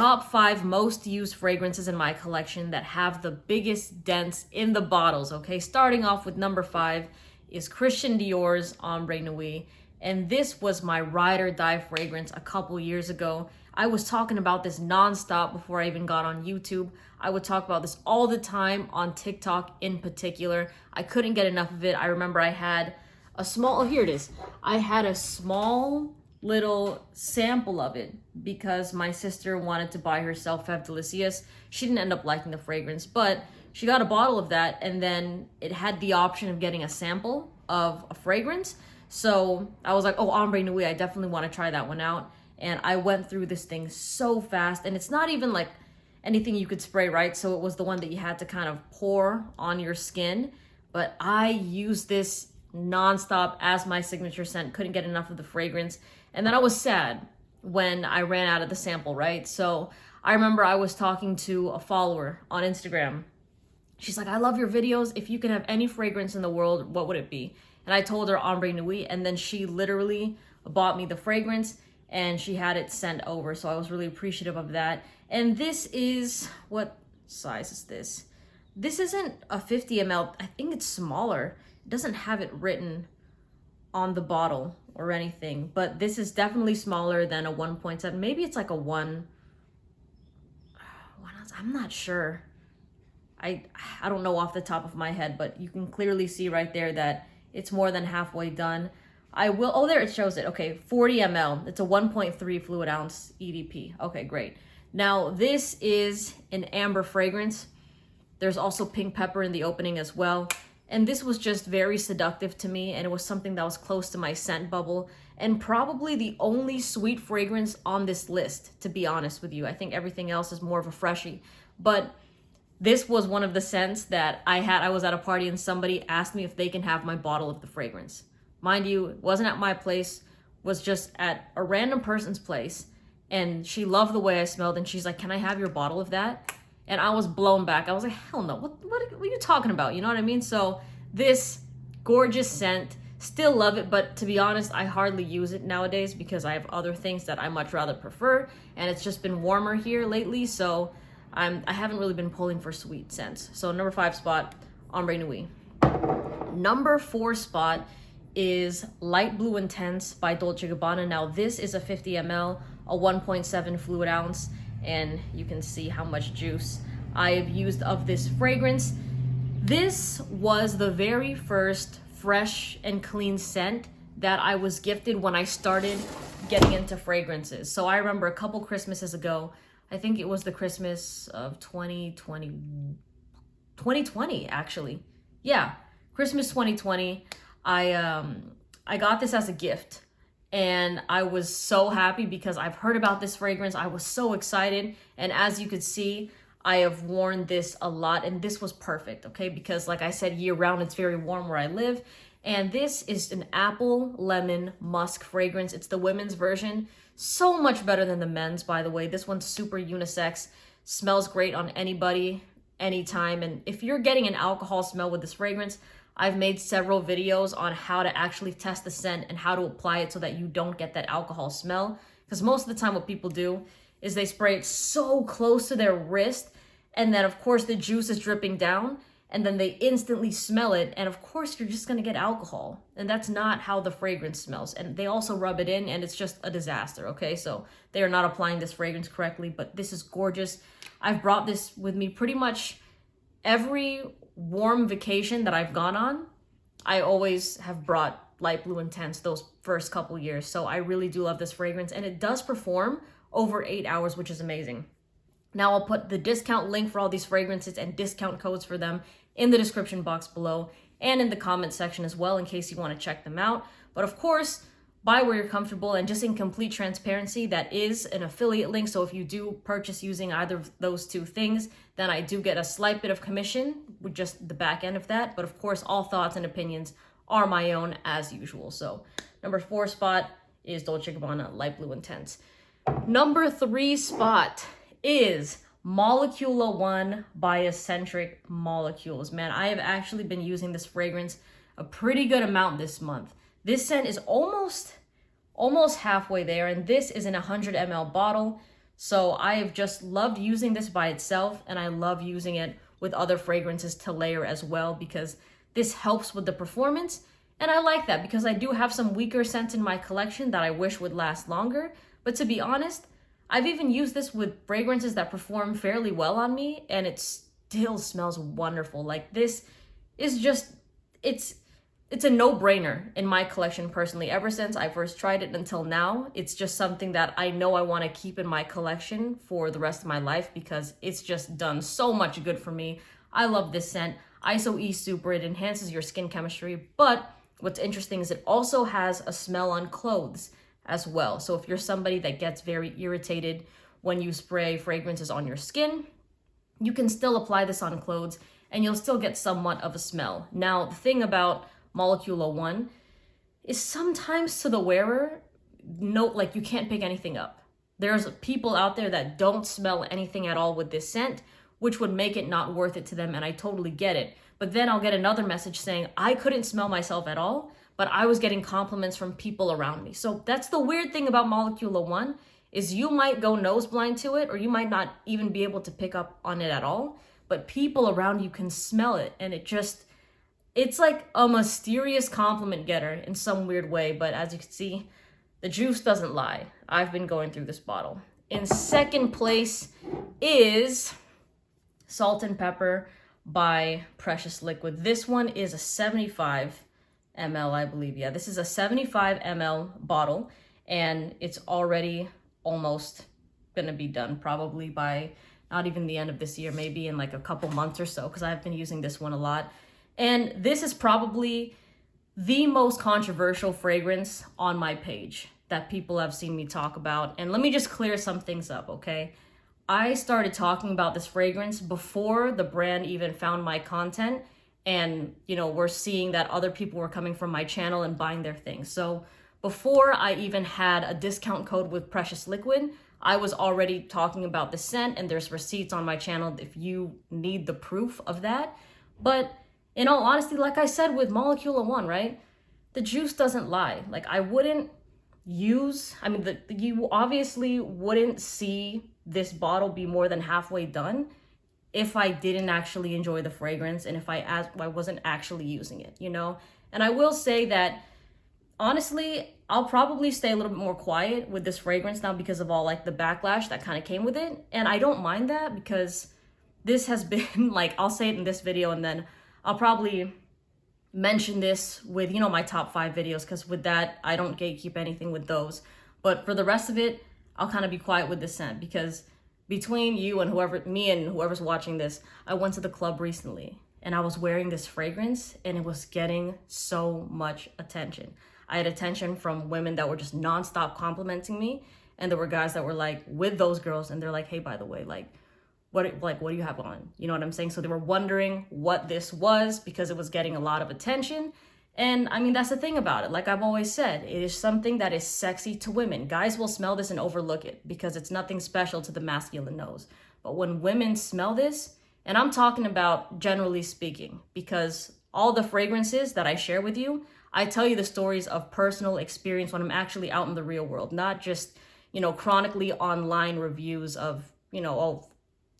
Top 5 most used fragrances in my collection that have the biggest dents in the bottles, okay? Starting off with number 5 is Christian Dior's Ombre Nuit. And this was my ride or die fragrance a couple years ago. I was talking about this nonstop before I even got on YouTube. I would talk about this all the time on TikTok in particular. I couldn't get enough of it. I remember I had a small, oh, here it is. I had a small little sample of it because my sister wanted to buy herself Fève Delicious. She didn't end up liking the fragrance, but she got a bottle of that, and then it had the option of getting a sample of a fragrance. So I was like, oh, Ombre Nuit, I definitely want to try that one out. And I went through this thing so fast, and it's not even like anything you could spray, right? So it was the one that you had to kind of pour on your skin. But I used this nonstop as my signature scent, couldn't get enough of the fragrance. And then I was sad when I ran out of the sample, right? So I remember I was talking to a follower on Instagram. She's like, I love your videos. If you could have any fragrance in the world, what would it be? And I told her Ombre Nuit, and then she literally bought me the fragrance and she had it sent over. So I was really appreciative of that. And this is, what size is this? This isn't a 50 ml. I think it's smaller. It doesn't have it written on the bottle or anything, but this is definitely smaller than a 1.7. Maybe it's like a 1 ounce. I'm not sure. I don't know off the top of my head, but you can clearly see right there that it's more than halfway done. Oh, there it shows it. Okay, 40 ml. It's a 1.3 fluid ounce EDP. Okay, great. Now this is an amber fragrance. There's also pink pepper in the opening as well. And this was just very seductive to me, and it was something that was close to my scent bubble, and probably the only sweet fragrance on this list, to be honest with you. I think everything else is more of a freshie. But this was one of the scents that I had. I was at a party and somebody asked me if they can have my bottle of the fragrance. Mind you, it wasn't at my place, was just at a random person's place, and she loved the way I smelled, and she's like, can I have your bottle of that? And I was blown back. I was like, hell no, what are you talking about? You know what I mean? So this gorgeous scent, still love it, but to be honest, I hardly use it nowadays because I have other things that I much rather prefer, and it's just been warmer here lately, so I haven't really been pulling for sweet scents. So number 5 spot, Ombre Nuit. Number 4 spot is Light Blue Intense by Dolce Gabbana. Now this is a 50 ml, a 1.7 fluid ounce, and you can see how much juice I have used of this fragrance. This was the very first fresh and clean scent that I was gifted when I started getting into fragrances. So I remember a couple Christmases ago, I think it was the Christmas of 2020 actually. Yeah, Christmas 2020. I got this as a gift. And I was so happy because I've heard about this fragrance. I was so excited. And as you could see, I have worn this a lot, and this was perfect, okay? Because like I said, year round, it's very warm where I live. And this is an apple lemon musk fragrance. It's the women's version. So much better than the men's, by the way. This one's super unisex, smells great on anybody, anytime. And if you're getting an alcohol smell with this fragrance, I've made several videos on how to actually test the scent and how to apply it so that you don't get that alcohol smell. Because most of the time what people do is they spray it so close to their wrist, and then of course the juice is dripping down, and then they instantly smell it, and of course you're just gonna get alcohol. And that's not how the fragrance smells. And they also rub it in, and it's just a disaster, okay? So they are not applying this fragrance correctly, but this is gorgeous. I've brought this with me pretty much every warm vacation that I've gone on. I always have brought Light Blue Intense those first couple years. So I really do love this fragrance, and it does perform over 8 hours, which is amazing. Now I'll put the discount link for all these fragrances and discount codes for them in the description box below and in the comment section as well in case you want to check them out. But of course, buy where you're comfortable, and just in complete transparency, that is an affiliate link. So if you do purchase using either of those two things, then I do get a slight bit of commission with just the back end of that. But of course, all thoughts and opinions are my own as usual. So number 4 spot is Dolce Gabbana Light Blue Intense. Number 3 spot is Molecula 1 by Eccentric Molecules. Man, I have actually been using this fragrance a pretty good amount this month. This scent is almost halfway there, and this is in a 100 ml bottle. So I have just loved using this by itself, and I love using it with other fragrances to layer as well, because this helps with the performance. And I like that because I do have some weaker scents in my collection that I wish would last longer. But to be honest, I've even used this with fragrances that perform fairly well on me, and it still smells wonderful. Like, this is just, it's a no-brainer in my collection personally. Ever since I first tried it until now, it's just something that I know I want to keep in my collection for the rest of my life because it's just done so much good for me. I love this scent. ISO E Super, it enhances your skin chemistry, but what's interesting is it also has a smell on clothes as well. So if you're somebody that gets very irritated when you spray fragrances on your skin, you can still apply this on clothes and you'll still get somewhat of a smell. Now, the thing about Molecule 01 is sometimes to the wearer, like you can't pick anything up. There's people out there that don't smell anything at all with this scent, which would make it not worth it to them, and I totally get it. But then I'll get another message saying, I couldn't smell myself at all, but I was getting compliments from people around me. So that's the weird thing about Molecule 01, is you might go nose blind to it, or you might not even be able to pick up on it at all, but people around you can smell it, and it's like a mysterious compliment getter in some weird way. But as you can see, the juice doesn't lie. I've been going through this bottle. In second place is Salt and Pepper by Precious Liquid. This one is a 75 ml, I believe. Yeah, this is a 75 ml bottle, and it's already almost gonna be done, probably by not even the end of this year, maybe in like a couple months or so, because I've been using this one a lot. And this is probably the most controversial fragrance on my page that people have seen me talk about. And let me just clear some things up, okay? I started talking about this fragrance before the brand even found my content. And, we're seeing that other people were coming from my channel and buying their things. So before I even had a discount code with Precious Liquid, I was already talking about the scent, and there's receipts on my channel if you need the proof of that. But in all honesty, like I said with Molecule 01, right? The juice doesn't lie. Like, I wouldn't use, you obviously wouldn't see this bottle be more than halfway done if I didn't actually enjoy the fragrance and if I wasn't actually using it, And I will say that, honestly, I'll probably stay a little bit more quiet with this fragrance now because of all like the backlash that kind of came with it. And I don't mind that because this has been like, I'll say it in this video and then I'll probably mention this with, my top 5 videos, because with that, I don't gatekeep anything with those. But for the rest of it, I'll kind of be quiet with the scent because between you and me and whoever's watching this, I went to the club recently and I was wearing this fragrance and it was getting so much attention. I had attention from women that were just nonstop complimenting me, and there were guys that were like with those girls and they're like, hey, by the way, what do you have on? You know what I'm saying? So they were wondering what this was because it was getting a lot of attention. And that's the thing about it. Like I've always said, it is something that is sexy to women. Guys will smell this and overlook it because it's nothing special to the masculine nose. But when women smell this, and I'm talking about generally speaking, because all the fragrances that I share with you, I tell you the stories of personal experience when I'm actually out in the real world, not just, chronically online reviews of,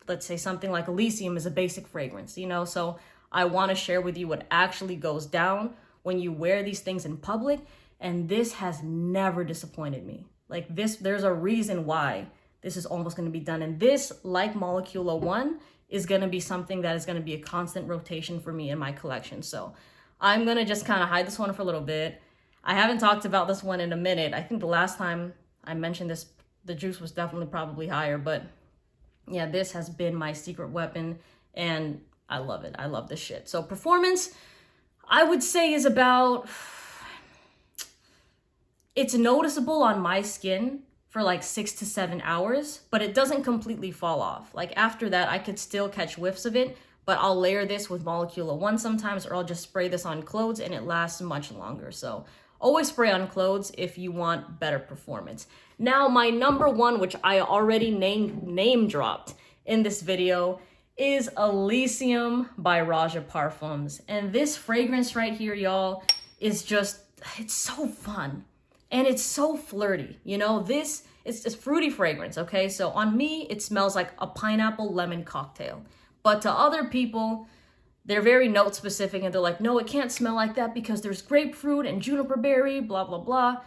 let's say something like Elysium is a basic fragrance, So I want to share with you what actually goes down when you wear these things in public. And this has never disappointed me. Like this, there's a reason why this is almost going to be done. And this, like Molecule 01, is going to be something that is going to be a constant rotation for me in my collection. So I'm going to just kind of hide this one for a little bit. I haven't talked about this one in a minute. I think the last time I mentioned this, the juice was definitely probably higher, but yeah, this has been my secret weapon and I love it. I love this shit. So performance, I would say is about, it's noticeable on my skin for like 6 to 7 hours, but it doesn't completely fall off. Like after that, I could still catch whiffs of it, but I'll layer this with Molecule 01 sometimes, or I'll just spray this on clothes and it lasts much longer. So always spray on clothes if you want better performance. Now, my number one, which I already name dropped in this video, is Elysium by Raja Parfums. And this fragrance right here, y'all, is just, it's so fun. And it's so flirty, you know? It's a fruity fragrance, okay? So on me, it smells like a pineapple lemon cocktail. But to other people, they're very note specific and they're like, no, it can't smell like that because there's grapefruit and juniper berry, blah, blah, blah.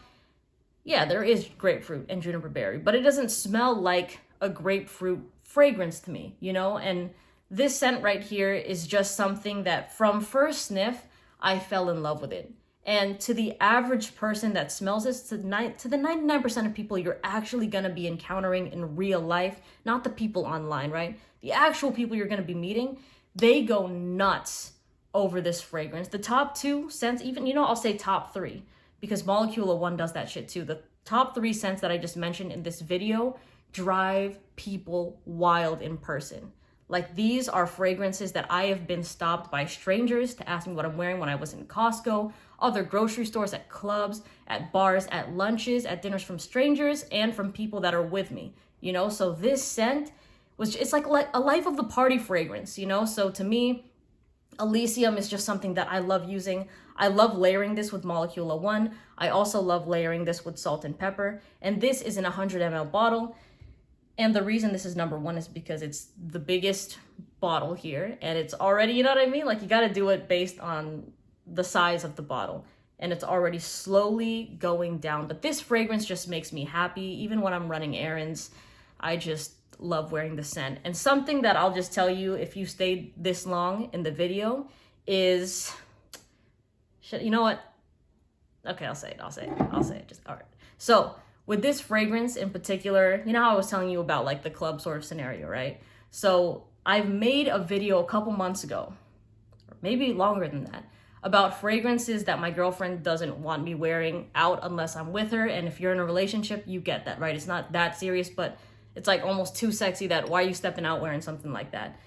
Yeah, there is grapefruit and juniper berry, but it doesn't smell like a grapefruit fragrance to me, you know? And this scent right here is just something that from first sniff, I fell in love with it. And to the average person that smells this, to the 99% of people you're actually gonna be encountering in real life, not the people online, right? The actual people you're gonna be meeting, they go nuts over this fragrance. The top 2 scents, even, you know, I'll say top 3, because Molecule 1 does that shit too. The top 3 scents that I just mentioned in this video drive people wild in person. Like, these are fragrances that I have been stopped by strangers to ask me what I'm wearing when I was in Costco, other grocery stores, at clubs, at bars, at lunches, at dinners, from strangers and from people that are with me, you know? So this scent it's like a life of the party fragrance, you know? So to me, Elysium is just something that I love using. I love layering this with Molecule 1. I also love layering this with salt and pepper. And this is in a 100 ml bottle. And the reason this is number 1 is because it's the biggest bottle here. And it's already, you know what I mean? Like, you got to do it based on the size of the bottle. And it's already slowly going down. But this fragrance just makes me happy. Even when I'm running errands, I just love wearing the scent. And something that I'll just tell you, if you stayed this long in the video, is... you know what? Okay, I'll say it. Just, all right. So, with this fragrance in particular, you know how I was telling you about like the club sort of scenario, right? So I've made a video a couple months ago, or maybe longer than that, about fragrances that my girlfriend doesn't want me wearing out unless I'm with her. And if you're in a relationship, you get that, right? It's not that serious, but it's like almost too sexy that why are you stepping out wearing something like that?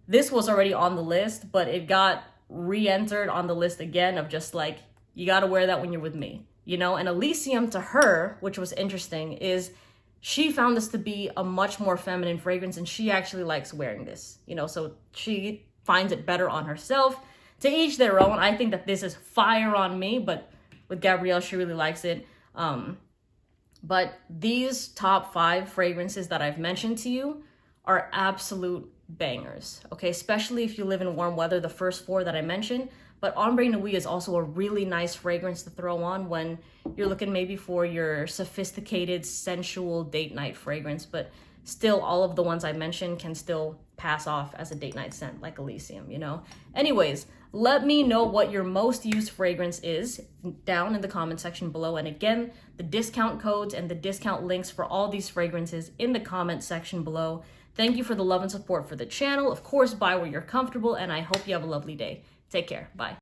This was already on the list, but it got re-entered on the list again of just like, you got to wear that when you're with me. You know, and Elysium to her, which was interesting, is she found this to be a much more feminine fragrance and she actually likes wearing this, you know, so she finds it better on herself. To each their own. I think that this is fire on me, but with Gabrielle, she really likes it. But these top 5 fragrances that I've mentioned to you are absolute bangers, okay? Especially if you live in warm weather, the first 4 that I mentioned. But Ombre Nuit is also a really nice fragrance to throw on when you're looking maybe for your sophisticated, sensual date night fragrance. But still, all of the ones I mentioned can still pass off as a date night scent, like Elysium, you know? Anyways, let me know what your most used fragrance is down in the comment section below. And again, the discount codes and the discount links for all these fragrances in the comment section below. Thank you for the love and support for the channel. Of course, buy where you're comfortable, and I hope you have a lovely day. Take care. Bye.